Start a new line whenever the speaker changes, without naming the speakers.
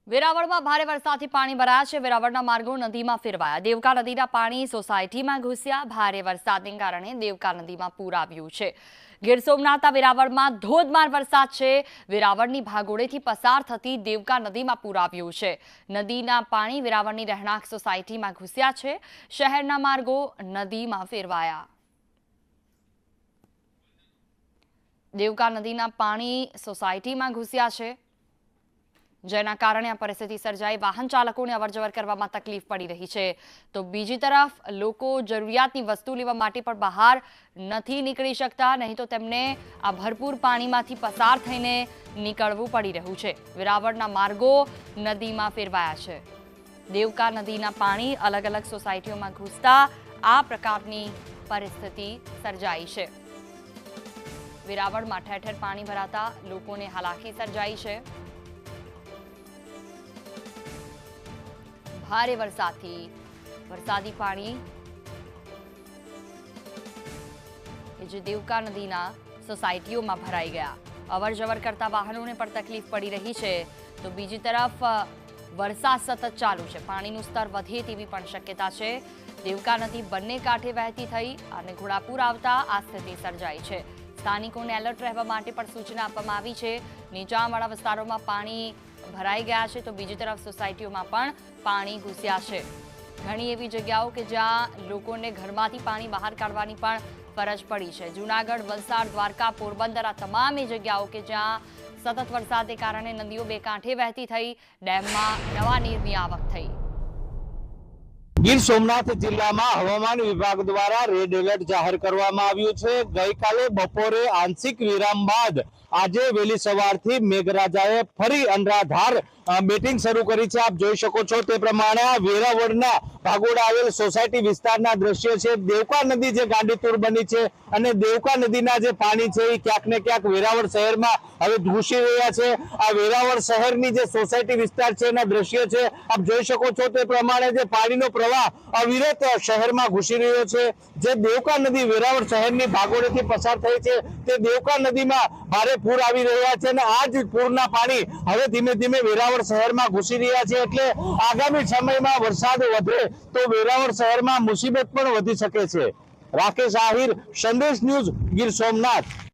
વેરાવળમાં ભારે વરસાદથી પાણી ભરાયા છે। વેરાવળના માર્ગો નદીમાં ફેરવાયા। દેવકા નદીના પાણી સોસાયટીમાં ઘૂસ્યા। ભારે વરસાદને કારણે દેવકા નદીમાં પૂર આવ્યું છે। ગીર સોમનાથના વેરાવળમાં ધોધમાર વરસાદ છે। વેરાવળની ભાગોળેથી પસાર થતી દેવકા નદીમાં પૂર આવ્યું છે। નદીના પાણી વેરાવળની રહેણાંક સોસાયટીમાં ઘૂસ્યા છે। શહેરના માર્ગો નદીમાં ફેરવાયા। દેવકા નદીના પાણી સોસાયટીમાં ઘૂસ્યા છે, જેના કારણે આ પરિસ્થિતિ સર્જાઈ। વાહન ચાલકોને અવરજવર કરવામાં તકલીફ પડી રહી છે। તો બીજી તરફ લોકો જરૂરિયાતની વસ્તુ લેવા માટે પણ બહાર નથી નીકળી શકતા, નહીં તો તેમને આ ભરપૂર પાણીમાંથી પસાર થઈને નીકળવું પડી રહ્યું છે। વેરાવળના માર્ગો નદીમાં ફેરવાયા છે। દેવકા નદીના પાણી અલગ અલગ સોસાયટીઓમાં ઘૂસતા આ પ્રકારની પરિસ્થિતિ સર્જાઈ છે। વેરાવળમાં ઠેર ઠેર પાણી ભરાતા લોકોને હાલાકી સર્જાઈ છે। ભારે વરસાદથી વરસાદી પાણી જે દેવકા નદીના સોસાયટીઓમાં ભરાઈ ગયા। અવરજવર કરતા વાહનોને પણ તકલીફ પડી રહી છે। તો બીજી તરફ વરસાદ સતત ચાલુ છે, પાણીનું સ્તર વધે તેવી પણ શક્યતા છે। દેવકા નદી બંને કાંઠે વહેતી થઈ અને ઘોડાપુર આવતા આ સ્થિતિ સર્જાઈ છે। સ્થાનિકોને એલર્ટ રહેવા માટે પણ સૂચના આપવામાં આવી છે। નીચાણવાળા વિસ્તારોમાં પાણી ભરાઈ ગયા છે, તો બીજી તરફ સોસાયટીઓમાં પણ પાણી ઘૂસ્યા છે। ઘણી એવી જગ્યાઓ કે જ્યાં લોકોને ઘરમાંથી પાણી બહાર કાઢવાની પણ ફરજ પડી છે। જૂનાગઢ, વલસાડ, દ્વારકા, પોરબંદર આ તમામ જગ્યાઓ કે જ્યાં સતત વરસાદને કારણે નદીઓ બે કાંઠે વહેતી થઈ, ડેમમાં નવા નીરની આવક થઈ।
ગીર સોમનાથ જિલ્લામાં હવામાન વિભાગ દ્વારા રેડ એલર્ટ જાહેર કરવામાં આવ્યું છે। ગઈકાલે બપોરે આંશિક વિરામ બાદ આજે વહેલી સવારથી મેઘરાજાએ ફરી અનરાધાર બેટિંગ શરૂ કરી છે। આપ જોઈ શકો છો તે પ્રમાણે વેરાવળના ભાગોળ આવેલ સોસાયટી વિસ્તારના દ્રશ્યો છે। દેવકા નદી જે ગાંડીતુર બની છે અને દેવકા નદીના જે પાણી છે એ ક્યાંક ને ક્યાંક વેરાવળ શહેરમાં હવે ઘૂસી રહ્યા છે। આ વેરાવળ શહેરની જે સોસાયટી વિસ્તાર છે એના દ્રશ્યો છે, આપ જોઈ શકો છો તે પ્રમાણે જે પાણીનો પ્રવાહ અવિરત શહેરમાં ઘૂસી રહ્યો છે। જે દેવકા નદી વેરાવળ શહેરની ભાગોળેથી પસાર થઈ છે તે દેવકા નદીમાં ભારે પૂર આવી રહ્યા છે અને આ જ પૂરના પાણી હવે ધીમે ધીમે વેરાવળ શહેરમાં ઘૂસી રહ્યા છે। એટલે આગામી સમયમાં વરસાદ વધે તો વેરાવળ શહેરમાં મુસીબત પણ વધી શકે છે। રાકેશ આહિર, સંદેશ ન્યૂઝ, ગીર સોમનાથ।